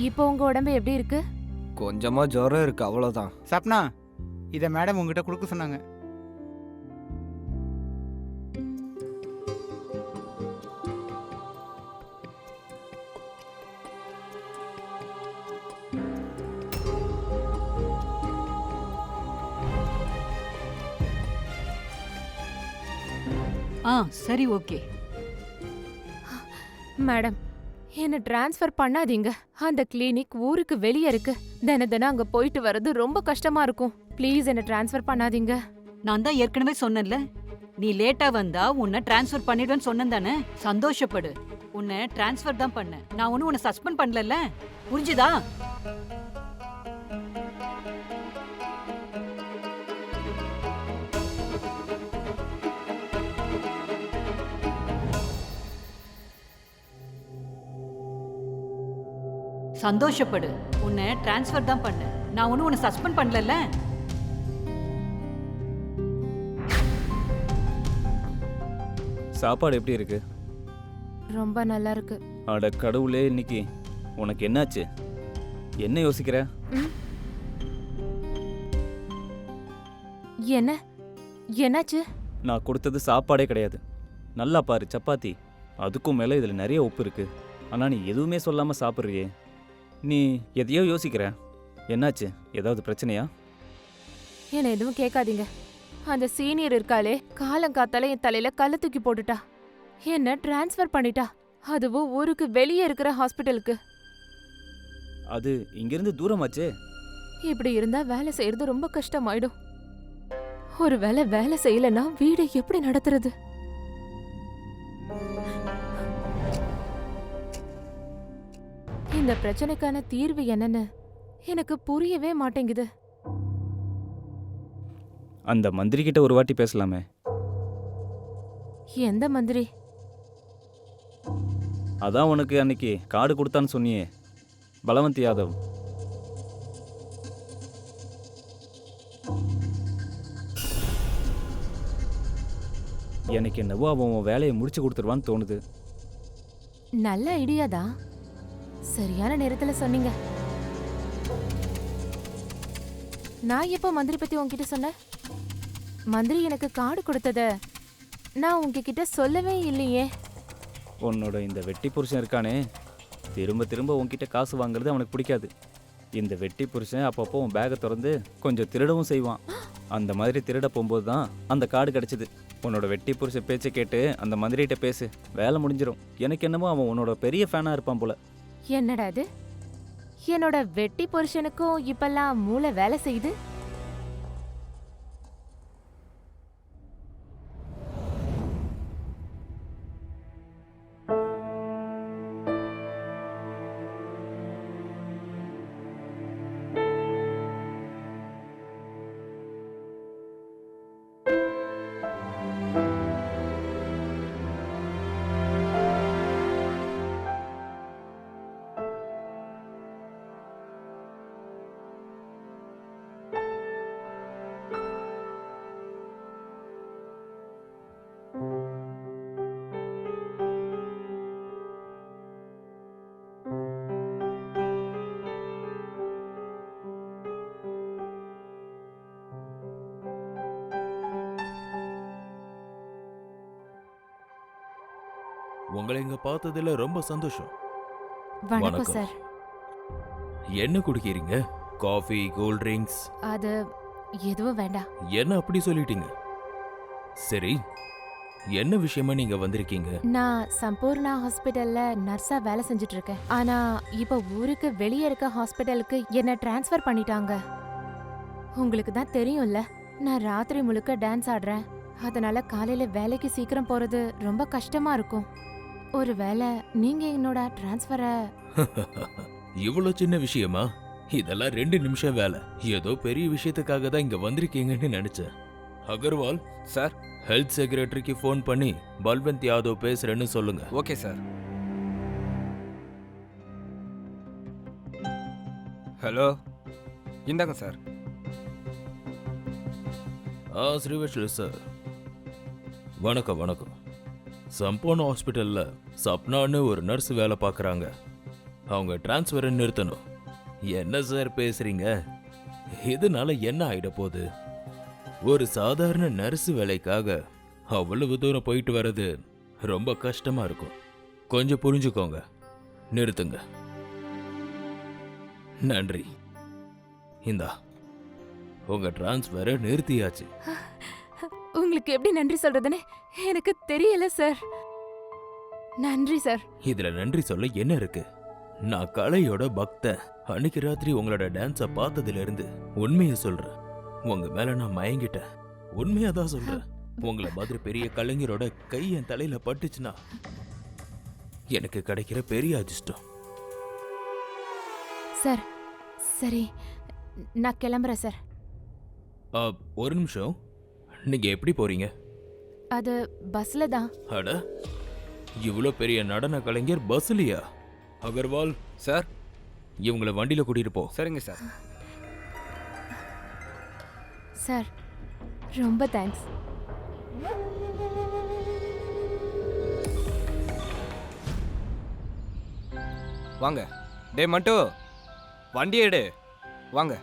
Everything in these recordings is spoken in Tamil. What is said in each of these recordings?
இப்போ உங்க உடம்பு எப்படி இருக்கு? கொஞ்சமா ஜுரம் இருக்கு, அவ்வளோதான். சப்னா, இதை மேடம் உங்ககிட்ட கொடுக்க சொன்னாங்க. சரி, ஓகே. மேடம், என்ன டிரான்ஸ்ஃபர் பண்ணாதீங்க. அந்த கிளினிக் ஊருக்கு வெளியே இருக்கு. தினம் அங்க போயிட்டு வர்றது ரொம்ப கஷ்டமா இருக்கும். ப்ளீஸ் என்ன டிரான்ஸ்ஃபர் பண்ணாதீங்க. நான் தான் ஏற்கனவே சொன்னேன்ல, நீ லேட்டா வந்தா உன்னை டிரான்ஸ்ஃபர் பண்ணிடுவேன்னு சொன்னேன் தானே. சந்தோஷப்படு. உன்னை டிரான்ஸ்ஃபர் தான் பண்ணேன். நான் ஒன்னும் உன்னை சஸ்பெண்ட் பண்ணல. புரிஞ்சுதா? சந்தோஷப்படு. உன்னை டிரான்ஸ்ஃபர் தான் பண்ணேன். நான் ஒன்னும் உன்னை சஸ்பெண்ட் பண்ணல. சாப்பாடு எப்படி இருக்கு? ரொம்ப நல்லா இருக்கு. அட கடவுளே, இன்னைக்கு உனக்கு என்னாச்சு? என்ன யோசிக்கிற? என்னாச்சு? நான் கொடுத்தது சாப்பாடே கிடையாது. நல்லா பாரு, சப்பாத்தி. அதுக்கும் மேலே இதில் நிறைய உப்பு இருக்கு. ஆனால் நீ எதுவுமே சொல்லாமல் சாப்பிட்றியே. நீ எதையோ யோசிக்கிற. என்னாச்சு? ஏதாவது பிரச்சனையா? என்ன எதுவும் கேட்காதீங்க. அந்த சீனியர் இருக்காளே, காலங்காத்தால என் தலையில கல்ல தூக்கி போட்டுட்டா. என்ன டிரான்ஸ்ஃபர் பண்ணிட்டா. அதுவும் ஊருக்கு வெளியே இருக்கிற ஹாஸ்பிட்டலுக்கு. அது இங்கிருந்து தூரமாச்சே. இப்படி இருந்தா வேலை செய்யறது ரொம்ப கஷ்டமாயிடும். ஒரு வேலை செய்யலன்னா வீடு எப்படி நடத்துறது? இந்த பிரச்சனைக்கான தீர்வு என்னன்னு எனக்கு புரியவே மாட்டேங்குது. அந்த மந்திரி கிட்ட ஒரு வாட்டி பேசலாமே. எந்த மந்திரி? அதான் உனக்கு அன்னைக்கு கார்டு கொடுத்தான்னு சொன்னியே, பலவந்த் யாதவ். எனக்கு என்னவோ அவன் உன் வேலையை முடிச்சு கொடுத்துருவான்னு தோணுது. நல்ல ஐடியா தான். சரியான நேரத்துல சொன்னீங்க. நான் எப்போ மந்திரி பத்தி உன்கிட்ட சொன்னேன்? மந்திரி எனக்கு கார்டு கொடுத்தத நான் உங்ககிட்ட சொல்லவே இல்லையே. உன்னோட இந்த வெட்டி புருஷன் இருக்கானே, திரும்ப திரும்ப உன்கிட்ட காசு வாங்குறது அவனுக்கு பிடிக்காது. இந்த வெட்டி புருஷன் அப்பப்போ உன் பேகை திறந்து கொஞ்சம் திருடவும் செய்வான். அந்த மாதிரி திருட போகும்போது தான் அந்த கார்டு கிடச்சிது. உன்னோட வெட்டி புருஷன் பேச்சை கேட்டு அந்த மந்திரிகிட்ட பேசு, வேலை முடிஞ்சிடும். எனக்கு என்னமோ அவன் உன்னோட பெரிய ஃபேனாக இருப்பான் போல. என்னடா அது? என்னோட வெட்டி புருஷனுக்கும் இப்பெல்லாம் மூளை வேலை செய்யுது. உங்களை இங்க பார்த்ததுல ரொம்ப சந்தோஷம். வணக்கம் சார். என்ன குடிக்கிறீங்க? Coffee, cool drinks? அது எதுவும் வேண்டாம். என்ன அப்படி சொல்லிட்டீங்க? சரி, என்ன விஷயமா நீங்க வந்திருக்கீங்க? நான் சம்பூர்ணா ஹாஸ்பிடல்ல நர்ஸா வேலை செஞ்சுட்டு இருக்கேன். ஆனா இப்ப ஊருக்கு வெளியே இருக்க ஹாஸ்பிடலுக்கு என்ன டிரான்ஸ்ஃபர் பண்ணிட்டாங்க. உங்களுக்கு தான் தெரியும்ல, நான் ராத்திரி முழுக்க டான்ஸ் ஆடுறேன். அதனால காலையில வேலைக்கு சீக்கிரம் போறது ரொம்ப கஷ்டமா இருக்கும். ஒருவேளை நீங்க என்னோட டிரான்ஸ்ஃபரை... இவ்வளவு சின்ன விஷயமா? இதெல்லாம் 2 நிமிஷம் வேலை. ஏதோ பெரிய விஷயத்துக்காக தான் இங்க வந்திருக்கீங்கன்னு நினைச்சேன். அகர்வால் சார், ஹெல்த் செக்ரட்டரிக்கு ஃபோன் பண்ணி பல்வந்த் யாதவ் பேசுறேன்னு சொல்லுங்க. Okay sir. ஹலோ, இந்தாங்க சார். ஸ்ரீவத்சல சார், வணக்கம். வணக்கம். சம்பூர்ணா ஹாஸ்பிட்டல்ல சப்னான்னு ஒரு நர்ஸ் வேலை பார்க்குறாங்க. அவங்க டிரான்ஸ்ஃபரை நிறுத்தணும். என்ன சார் பேசுறீங்க? இதனால என்ன ஆயிட போகுது? ஒரு சாதாரண நர்ஸ் வேலைக்காக அவ்வளவு தூரம் போயிட்டு வர்றது ரொம்ப கஷ்டமா இருக்கும். கொஞ்சம் புரிஞ்சுக்கோங்க. நிறுத்துங்க. நன்றி. இந்தா உங்க டிரான்ஸ்ஃபரை நிறுத்தியாச்சு. உங்களுக்கு எப்படி நன்றி சொல்றதுன்னு எனக்கு தெரியல சார். நன்றி சார். இதுல நன்றி சொல்ல என்ன இருக்கு? நான் கலையோட பக்தன். அன்னைக்கு ராத்திரி உங்களோட டான்ஸ பார்த்ததுல இருந்து உண்மையை சொல்றேன். உங்க மேல நான் மயங்கிட்டேன். உண்மையாதான் சொல்றேன். உங்களை மாதிரி பெரிய கலைஞரோட கை என் தலையில பட்டுச்சுன்னா எனக்கு கிடைக்கிற பெரிய அதிர்ஷ்டம். சார் சரி, நான் கிளம்புறேன் சார். ஒரு நிமிஷம். நீங்க எப்படி போறீங்க? அது பஸ்ல தான். அட, இவ்வளோ பெரிய நடன கலைஞர் பஸ்லியா? அகர்வால் சார். இவங்களை வண்டியில கூட்டிட்டு போ. சரிங்க சார். சார் ரொம்ப தேங்க்ஸ். வாங்க. டே மட்டு, வண்டி எடு. வாங்க.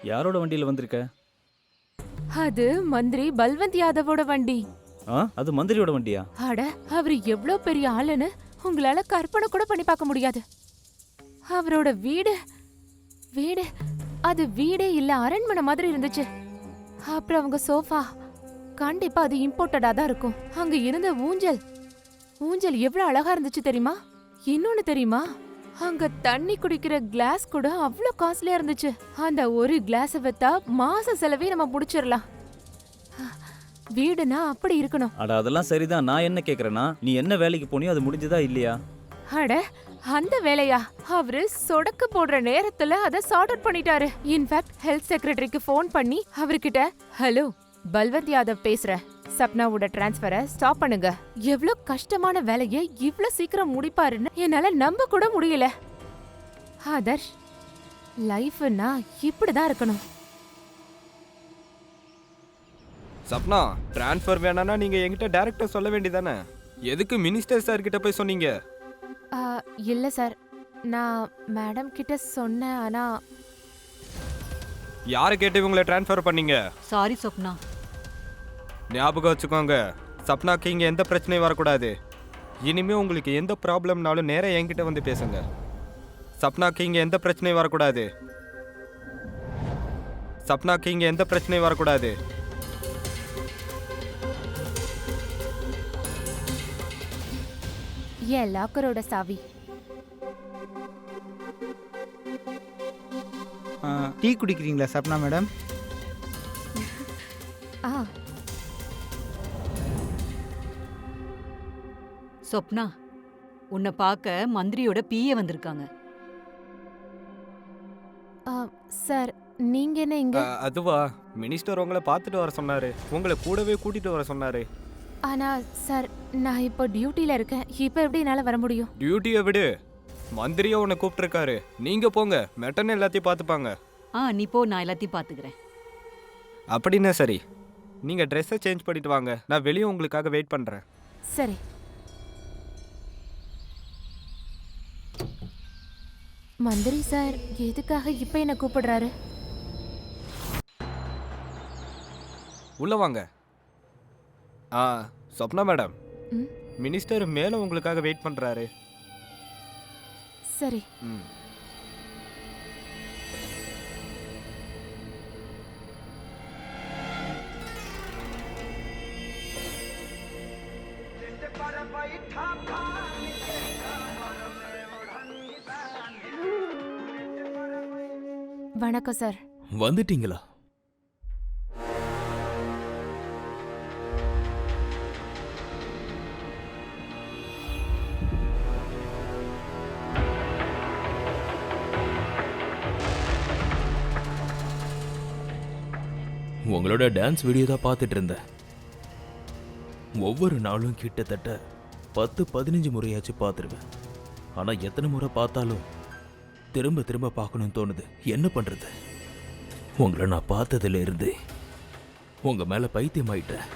யாரோட வண்டியில் வந்திருக்க? அது மந்திரி பல்வந்த் யாதவோட வண்டி. அது மந்திரியோட வண்டியா? அட, அவரு எவ்வளோ பெரிய ஆளுன்னு உங்களால கற்பனை கூட பண்ணி பார்க்க முடியாது. அவரோட வீடு வீடு அது வீடே இல்ல, அரண்மனை மாதிரி இருந்துச்சு. அப்புறம் அவங்க சோஃபா, கண்டிப்பா அது இம்போர்ட்டடா தான் இருக்கும். அங்க இருந்த ஊஞ்சல் ஊஞ்சல் எவ்வளவு அழகா இருந்துச்சு தெரியுமா? இன்னொன்னு தெரியுமா, அங்க தண்ணி குடிக்கிற கிளாஸ் கூட அவ்வளோ காஸ்ட்லியா இருந்துச்சு. அந்த ஒரு கிளாஸ் வித்தா மாச செலவே நம்ம முடிச்சிடலாம். வீடுனா அப்படி இருக்கணும். அட அதெல்லாம் சரிதான். நான் என்ன கேக்குறேன்னா, நீ என்ன வேலைக்கு போனியோ அது முடிஞ்சதா இல்லையா? அட அந்த வேலையா? அவரு சொடக்கு போடுற நேரத்துல அதை சார்ட் அவுட் பண்ணிட்டாரு. இன்ஃபேக்ட் ஹெல்த் செக்ரட்டரிக்கு ஃபோன் பண்ணி அவர்கிட்ட, ஹலோ பல்வந்த் யாதவ் பேசுறேன், சப்னாவோட டிரான்ஸ்ஃபரை ஸ்டாப் பண்ணுங்க. எவ்வளோ கஷ்டமான வேலையை இவ்ளோ சீக்கிரம் முடிப்பாருன்னு என்னால நம்ப கூட முடியல. ஆதர்ஷ், லைஃப்னா இப்படிதான் இருக்கணும். சப்னா, ட்ரான்ஸ்ஃபர் வேணான்னா நீங்க என்கிட்ட டைரக்டா சொல்ல வேண்டியதானே? எதுக்கு மினிஸ்டர் சார் கிட்ட போய் சொன்னீங்க? இல்ல சார், நான் மேடம் கிட்ட சொன்னேன். ஆனா யாரை கேட்டு இவங்களை ட்ரான்ஸ்ஃபர் பண்ணீங்க? சாரி சொப்னா. ஞாபகம் வச்சுக்கோங்க, சப்னாக்கு இங்கே எந்த பிரச்சனையும் வரக்கூடாது. இனிமே உங்களுக்கு எந்த ப்ராப்ளம்னாலும் நேராக என்கிட்ட வந்து பேசுங்க. சப்னாக்கு இங்கே எந்த பிரச்சனையும் வரக்கூடாது. சப்னாக்கு இங்கே எந்த பிரச்சனையும் வரக்கூடாது. என் லாக்கரோட சாவி. டீ குடிக்கிறீங்களா சப்னா மேடம்? ஆ சொப்னா, உன்னை பார்க்க மந்திரியோட பிஏ வந்திருக்காங்க. சார், நீங்க என்ன இங்க? அதுவா, மினிஸ்டர் உங்களை பார்த்துட்டு வர சொன்னாரு. உங்களை கூடவே கூட்டிட்டு வர சொன்னாரு. ஆனா சார், நான் இப்போ டியூட்டில இருக்கேன். இப்போ எப்படி என்னால வர முடியும்? டியூட்டியை விடு, மந்திரியா உன்னை கூப்பிட்டுருக்காரு. நீங்க போங்க, மெட்டன் எல்லாத்தையும் பார்த்துப்பாங்க. நீ போ, நான் எல்லாத்தையும் பார்த்துக்கிறேன். அப்படின்னா சரி, நீங்க ட்ரெஸ்ஸை சேஞ்ச் பண்ணிட்டு வாங்க. நான் வெளியே உங்களுக்காக வெயிட் பண்றேன். சரி. மந்திரி சார் எதுக்காக இப்ப என்ன கூப்பிடுறாரு? உள்ள வாங்க. சொப்னா மேடம், மினிஸ்டர் மேல உங்களுக்காக வெயிட் பண்றாரு. சரி. வணக்கம் சார். வந்துட்டீங்களா? உங்களோட டான்ஸ் வீடியோ தான் பார்த்துட்டு இருந்தேன். ஒவ்வொரு நாளும் கிட்டத்தட்ட 10-15 முறையாச்சும் பார்த்துருவேன். ஆனா எத்தனை முறை பார்த்தாலும் திரும்ப திரும்ப பார்க்கணும்னு தோணுது. என்ன பண்றது? உங்களை நான் பார்த்ததுல இருந்து உங்க மேல பைத்தியமாயிட்டேன்.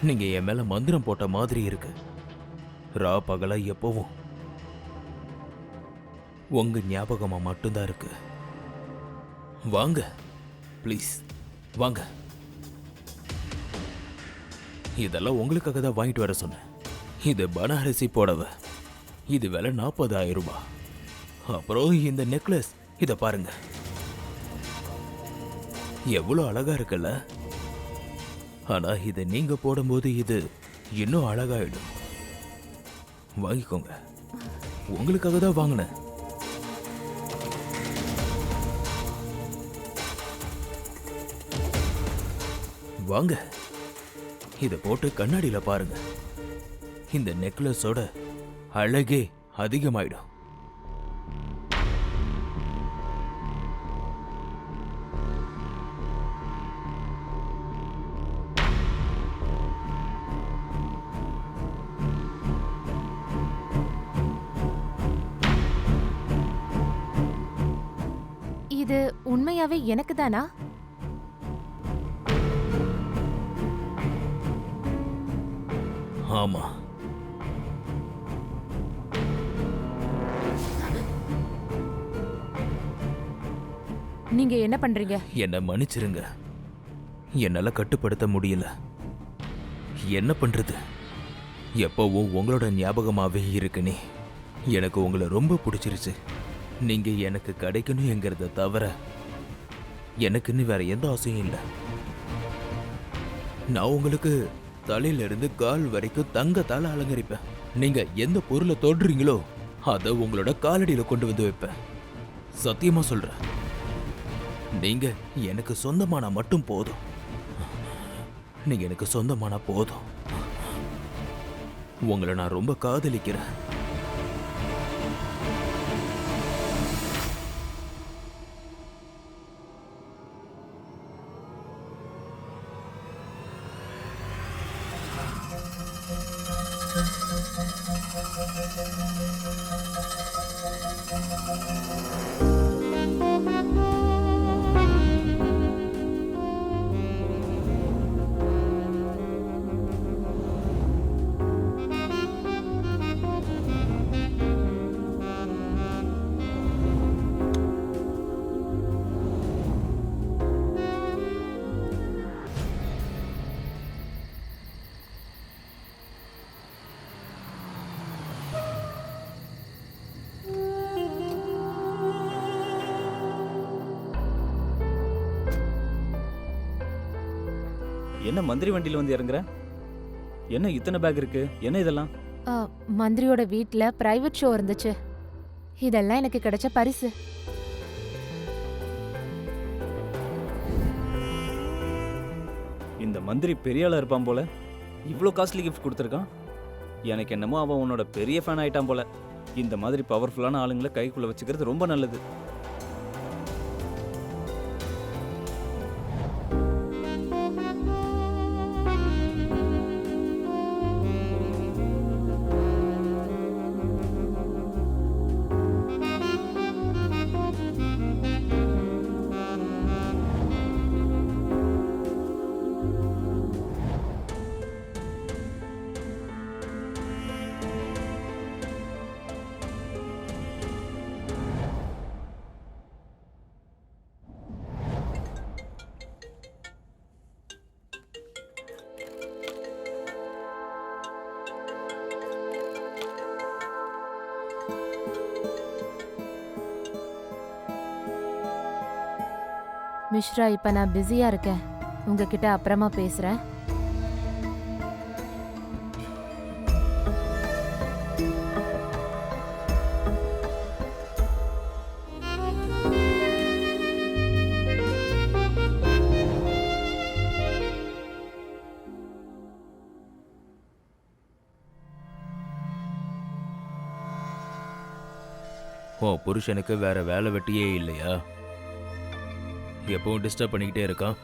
நீங்க என் மேல மந்திரம் போட்ட மாதிரி இருக்கு. ரா பகலா எப்பவும் உங்க ஞாபகமா மட்டும்தான் இருக்கு. வாங்க ப்ளீஸ், வாங்க. இதெல்லாம் உங்களுக்காக தான் வாங்கிட்டு வர சொன்னேன். இது பனாரசி புடவை. இது விலை 40,000 ரூபாய். அப்புறம் இந்த நெக்லஸ், இத பாருங்க, எவ்வளவு அழகா இருக்குல்ல? ஆனா இதை நீங்க போடும்போது இது இன்னும் அழகாயிடும். வாங்கிக்கோங்க, உங்களுக்காக தான் வாங்கினேன். வாங்க, இத போட்டு கண்ணாடியில பாருங்க. இந்த நெக்லஸோட அழகே அதிகமாயிடும். இது உண்மையாவே எனக்கு தானா? ஆமா, நீங்க என்ன பண்றீங்க? என்ன மன்னிச்சிருங்க. என்னால கட்டுப்படுத்த முடியல. என்ன பண்றது? எப்பவும் உங்களோட ஞாபகமாவே இருக்குனே. எனக்கு உங்களை ரொம்ப பிடிச்சிருச்சு. நீங்க எனக்கு கிடைக்கணுங்கிறத தவிர எனக்குன்னு வேற எந்த ஆசையும் இல்லை. நான் உங்களுக்கு தலையில இருந்து கால் வரைக்கும் தங்கத்தால அலங்கரிப்பேன். நீங்க எந்த பொருளை தொடுறீங்களோ அதை உங்களோட காலடியில கொண்டு வந்து வைப்பேன். சத்தியமா சொல்றேன். நீங்க எனக்கு சொந்தமானா மட்டும் போதும். நீங்க எனக்கு சொந்தமானா போதும். உங்களை நான் ரொம்ப காதலிக்கிறேன். என்ன மந்திரி வண்டியில் வந்து இறங்குற? என்ன இத்தனை பேக் இருக்கு? என்ன இதெல்லாம்? ஆ, மந்திரியோட வீட்ல பிரைவேட் ஷோ இருந்துச்சு. இதெல்லாம் எனக்கு கிடைச்ச பரிசு. இந்த மந்திரி பெரிய ஆளா இருப்பான் போல. இவ்வளோ காஸ்ட்லி கிஃப்ட் கொடுத்துருக்கான். எனக்கு என்னமோ அவன் உன்னோட பெரிய ஃபேன் ஆயிட்டான் போல. இந்த மாதிரி பவர்ஃபுல்லான ஆளுங்களை கைக்குள்ள வச்சுக்கிறது ரொம்ப நல்லது. மிஸ்ரா, இப்ப நான் பிஸியா இருக்கேன். உங்ககிட்ட அப்புறமா பேசுறேன். உன் புருஷனுக்கு வேற வேலை வெட்டியே இல்லையா? எப்பவும் டிஸ்டர்ப் பண்ணிக்கிட்டே இருக்கான்.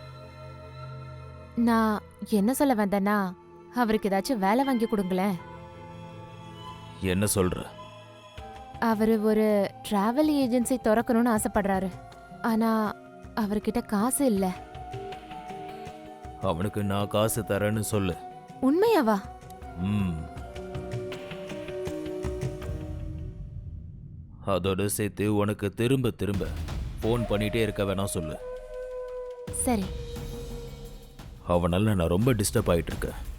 நான் என்ன சொல்ல வந்தேன்னா அவருக்கு ஏதாச்சும் வேலை வாங்கி கொடுங்களேன். என்ன சொல்ற? அவரு ஒரு டிராவல் ஏஜென்சி திறக்கணும்னு ஆசைப்படுறாரு. ஆனா அவர்கிட்ட காசு இல்ல. அவனுக்கு நான் காசு தரேன்னு சொல்லு. உண்மையாவா? ம். அதோட சேர்த்து உனக்கு திரும்ப திரும்ப ஃபோன் பண்ணிட்டே இருக்க வேணாம் சொல்லு. சரி. அவனால நான் ரொம்ப டிஸ்டர்ப் ஆயிட்டு இருக்கேன்.